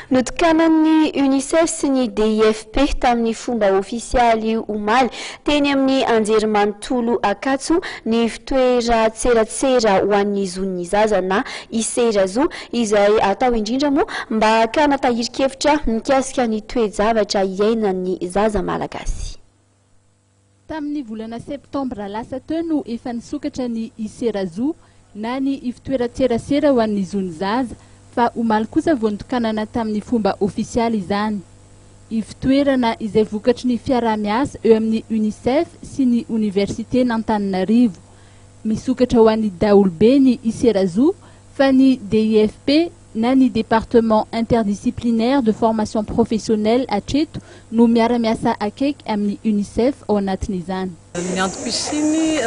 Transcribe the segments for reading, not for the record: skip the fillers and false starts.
Notokanan'ny UNICEF sy ny DIFP tamin'ny fomba ofisialy omaly teny amin'ny anjerimanontolo Akatso ny fitoera tseratsera ho an'ny zon'ny zaza na iserazo izay atao indrindra moa mba hakana tahirikevitra mikasika ny toe-javatra iainan'ny zaza malagasy. Tamin'ny volana septambra lasa teo no efa nisokatra ny iserazo na ny fitoeratserasera ho an'ny zon'ny zaza fa omaly kosa vao nitokanana tamin'ny fomba ofisialy izany. Ifitoerana izay vokatry ny fiaraha-miasa eo amin'ny UNICEF sy ny Université n'Antananarivo. Misokatra ho an'ny daolobe ny iserazo fa ny DIFP na ny département interdisciplinaire de formation professionnelle hatreto no miara-miasa akaiky amin'ny UNICEF ao anatin'izany. Ny antom-pisiny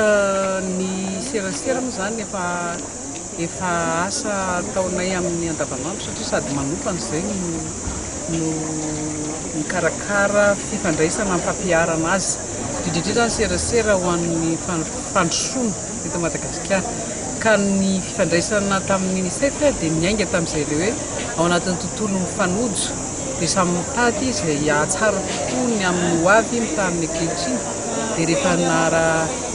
ny serasera moa zany efa asa ataonay amin'ny andavanandro satria sady manokana zay no mikarakara fifandraisana amin'ny fampiarana azy. Indrindra zany serasera ho an'ny fandrosoana eto Madagasikara. Ka ny fifandraisana tamin'ny UNICEF dia miainga tamin'izay le hoe ao anatin'ny tontolo mifanojo dia samy mitady izay ahatsara tokoa ny amin'ny hoavy mitany ny ankehitriny. Dia rehefa nara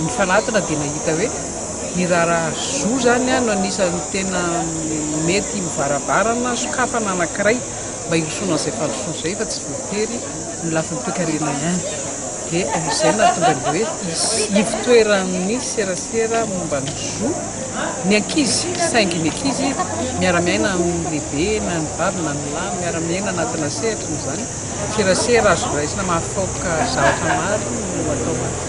mifanatona dia nahita hoe ny rarazo zany no anisan'ny tena mety mivaravarana sokafana anankiray mba hirosoana an'izay fandrosoana izay fa tsy voatery ny lafin'ny toe-karena ihany. Dia izay nahatonga ny hoe ifitoeran'ny serasera momba ny zo ny ankizy saingy ny ankizy miara-miaina amin'ny lehibe na ny vavy na ny lahy miara-miaina anatina sehatra no zany serasera azo raisina mahafoaka zavatra maro no atao azy.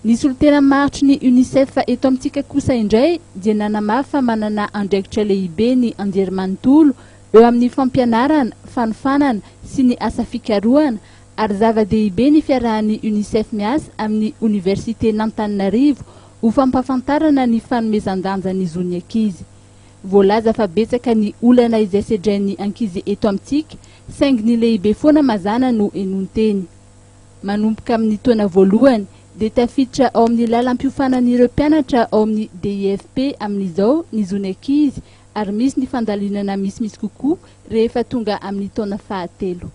Nisy olo tena maritry ny UNICEF eto amintsika kosa indray dia nanamafy fa manana andraikitra lehibe ny anjerimanontolo eo amin'ny fampianarana, fanofanana sy ny asa fikarohana ary zava-dehibe ny fiarahan'ny UNICEF miasa amin'ny Université n'Antananarivo ho fampafantarana ny fanomezan-danja ny zon'ny ankizy. Voalaza fa betsaka ny olana izay sedrain'ny ankizy eto amintsika saingy ny lehibe foana mazana no enonteny. Manomboka amin'ny taona voalohany dia tafiditra ao amin'ny lalam-piofanan'ireo mpianatra ao amin'ny DIFP amin'izao ny zon'ny ankizy ary misy ny fandalinana misimisy kokoa rehefa tonga amin'ny taona fahatelo.